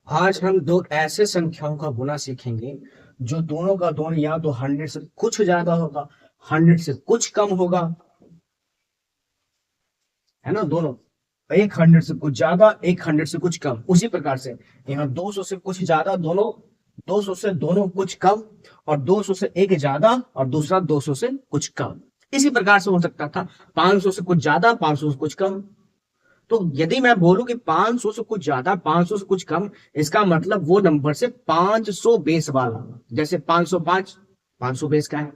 आज हम दो ऐसे संख्याओं का गुना सीखेंगे जो दोनों का दोनों या तो 100 से कुछ ज्यादा होगा, 100 से कुछ कम होगा, है ना। दोनों एक 100 से कुछ ज्यादा, एक 100 से कुछ कम। उसी प्रकार से यहाँ 200 से कुछ ज्यादा, दोनों 200 से दोनों कुछ कम, और 200 से एक ज्यादा और दूसरा 200 से कुछ कम। इसी प्रकार से हो सकता था 500 से कुछ ज्यादा, 500 से कुछ कम। तो यदि मैं बोलूं कि 500 से कुछ ज्यादा, 500 से कुछ कम, इसका मतलब वो नंबर से 500 बेस वाला। जैसे 505 500 बेस का है,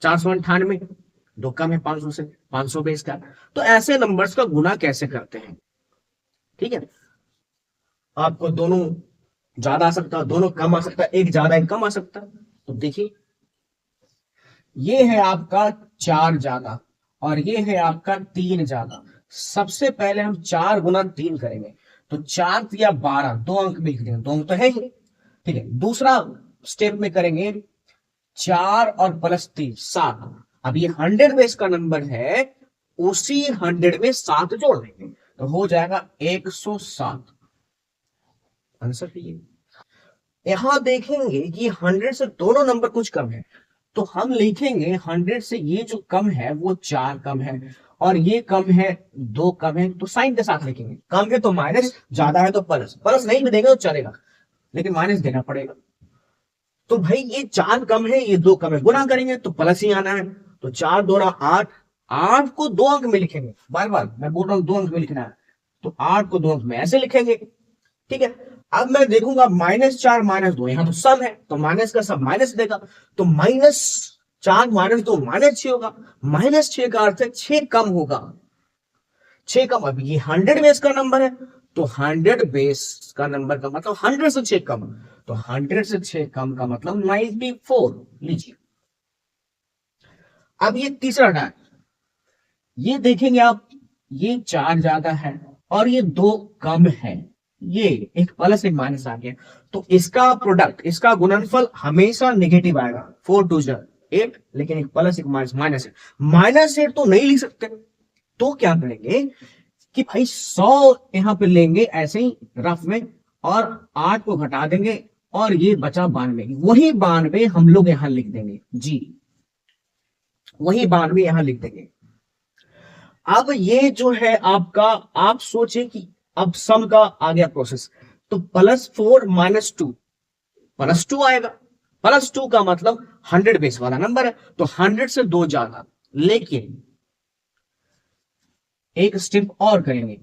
498 दो कम है 500 से, 500 बेस का है। तो ऐसे नंबर्स का गुना कैसे करते हैं, ठीक है। आपको दोनों ज्यादा आ सकता है, दोनों कम आ सकता है, एक ज्यादा एक कम आ सकता है। तो देखिए, ये है आपका 4 ज्यादा और ये है आपका 3 ज्यादा। सबसे पहले हम 4 गुना 3 करेंगे। तो 4 या 12, दो अंक में लिख देंगे, दो अंक तो है ही, ठीक है। दूसरा स्टेप में करेंगे 4 और +3 7। अब ये 100 बेस का नंबर है, उसी 100 में 7 जोड़ देंगे तो हो जाएगा 107। आंसर ये। यहां देखेंगे कि 100 से दोनों नंबर कुछ कम है, तो हम लिखेंगे 100 से ये जो कम है वो 4 कम है, और ये कम है 2 कम है, तो साइन के साथ लिखेंगे। कम है तो माइनस, ज्यादा है तो प्लस। प्लस नहीं भी देंगे तो चलेगा, लेकिन माइनस देना पड़ेगा। तो भाई ये 4 कम है, ये 2 कम है, गुना करेंगे तो प्लस ही आना है। तो 4 दूना 8, 8 को 2 अंक में लिखेंगे। बार बार मैं बोल रहा हूँ 2 अंक में लिखना है, तो 8 को 2 अंक में ऐसे लिखेंगे, ठीक है। अब मैं देखूंगा -4 -2, यहां तो सम है तो माइनस का सब माइनस देगा। तो -4 -2 -6 होगा। -6 का अर्थ है 6 कम होगा, 6 कम। अब ये 100 बेस का नंबर है, तो 100 बेस का नंबर का मतलब 100 से 6 कम। तो 100 से 6 कम का मतलब 94 लीजिए। अब ये तीसरा डाय, ये देखेंगे आप, ये 4 ज्यादा है और ये 2 कम है। ये एक प्लस एक माइनस आ गया, तो इसका प्रोडक्ट, इसका गुणनफल हमेशा नेगेटिव आएगा। 4 2 8, लेकिन एक प्लस एक माइनस, -8 तो नहीं लिख सकते। तो क्या करेंगे कि भाई 100 यहां पे लेंगे ऐसे ही रफ में, और 8 को घटा देंगे, और ये बचा 92। वही 92 हम लोग यहां लिख देंगे जी, वही 92 यहां लिख देंगे। अब ये जो है आपका, आप सोचे कि अब सम का आ गया प्रोसेस, तो +4 -2, +2 आएगा। +2 का मतलब 100 बेस वाला नंबर है, तो 100 से 2 ज्यादा। लेकिन एक स्टेप और करेंगे,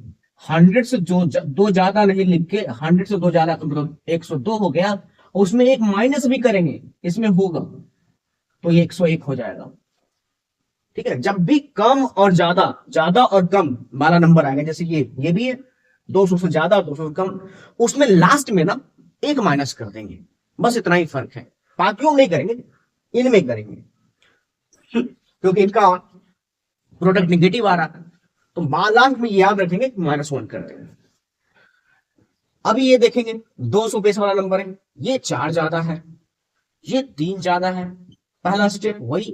100 से जो 2 ज्यादा नहीं लिख के 100 से 2 ज्यादा तो मतलब 102 हो गया, उसमें एक माइनस भी करेंगे, इसमें होगा, तो ये 101 हो जाएगा, ठीक है। जब भी कम और ज्यादा, ज्यादा और कम वाला नंबर आएगा, जैसे ये भी है 200 से ज्यादा 200 से कम, उसमें लास्ट में ना एक माइनस कर देंगे, बस इतना ही फर्क है। बाकियों में नहीं करेंगे, इनमें करेंगे, क्योंकि इनका प्रोडक्ट निगेटिव आ रहा है। तो लास्ट में याद रखेंगे -1 कर देंगे। अभी ये देखेंगे 200 बेस वाला नंबर है, ये 4 ज्यादा है, ये 3 ज्यादा है। पहला स्टेप वही,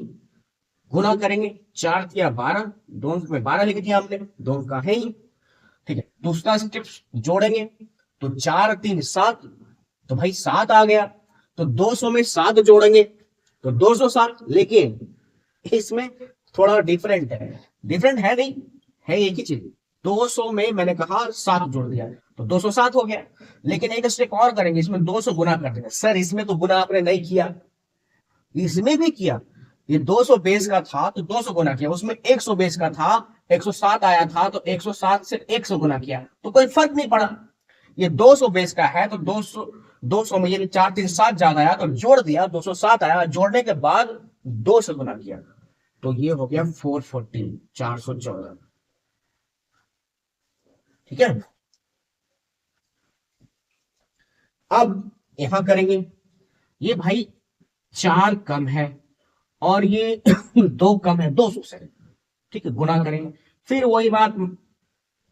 गुना करेंगे, 4 या 12, दो अंक में 12 लिख दिया हमने, दो अंक का है ही, ठीक है। दूसरा स्टेप जोड़ेंगे, तो 4 3 7, तो भाई 7 आ गया। तो 200 में 7 जोड़ेंगे तो 207। लेकिन इसमें थोड़ा डिफरेंट है, डिफरेंट है नहीं, है एक ही चीज। 200 में मैंने कहा 7 जोड़ दिया तो 207 हो गया। लेकिन एक स्टेप और करेंगे, इसमें 200 गुना कर देंगे। सर इसमें तो गुना आपने नहीं किया, इसमें भी किया। ये 200 बेस का था तो 200 गुना किया, उसमें 100 बेस का था, 107 आया था तो 107 से 100 गुना किया, तो कोई फर्क नहीं पड़ा। ये 200 बेस का है तो 200, 200 में ये 4 3 7 ज्यादा आया तो जोड़ दिया, 207 आया, जोड़ने के बाद 2 से गुना किया, तो ये हो गया 414, 414, ठीक है। अब यहां करेंगे, ये भाई 4 कम है और ये 2 कम है 200 से, ठीक है, गुना करेंगे। फिर वही बात,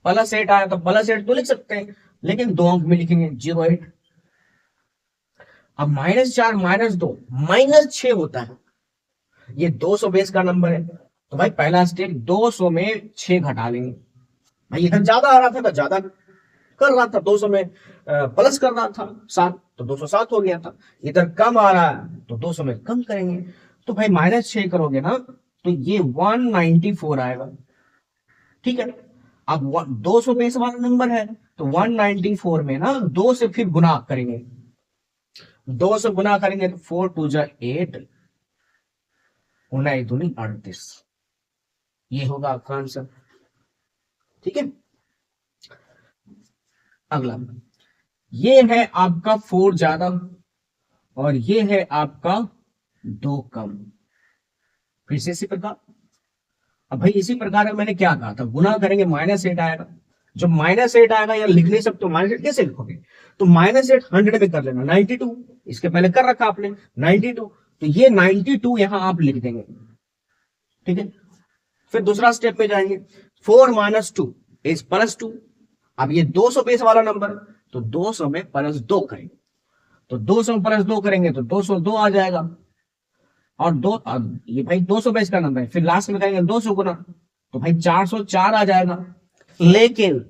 +8 आया तो +8 तो लिख सकते हैं, लेकिन 2 अंक में लिखेंगे 08। अब -4 -2 -6 होता है, ये 200 बेस का नंबर है, तो भाई पहला स्टेप 200 में 6 घटा लेंगे। भाई इधर ज्यादा आ रहा था तो ज्यादा कर रहा था 200 में प्लस कर रहा था 7, तो 207 हो गया था। इधर कम आ रहा है तो 200 में कम करेंगे। तो भाई -6 करोगे ना तो ये 194 आएगा। ठीक है, अब 200 बेस वाला नंबर है तो 194 में ना 2 से फिर गुना करेंगे, 2 से गुना करेंगे तो 4 2 जा 8, 9 दूनी 38, ये होगा आपका आंसर। ठीक है, अगला ये है आपका 4 ज्यादा और ये है आपका 2 कम। फिर से इसी प्रकार, अब भाई इसी प्रकार मैंने क्या कहा था, गुना करेंगे -8 आएगा। जब -8 आएगा यार लिख नहीं सकते, -8 कैसे लिखोगे, तो -8 100 में कर लेना, 92 इसके पहले कर रखा आपने 92, तो ये 92 यहां आप लिख देंगे। ठीक है, फिर दूसरा स्टेप पे जाएंगे, 4 - 2 इज +2। अब ये 200 बेस वाला नंबर, तो 200 में +2 करेंगे, तो 200 में +2 करेंगे तो 202 आ जाएगा। और ये भाई 200 बेस का नंबर है, फिर लास्ट में करेंगे 200 गुना, तो भाई 404 आ जाएगा। लेकिन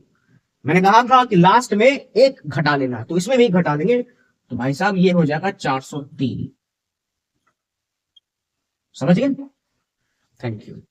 मैंने कहा था कि लास्ट में एक घटा लेना, तो इसमें भी एक घटा देंगे, तो भाई साहब ये हो जाएगा 403। समझ गए? Thank you.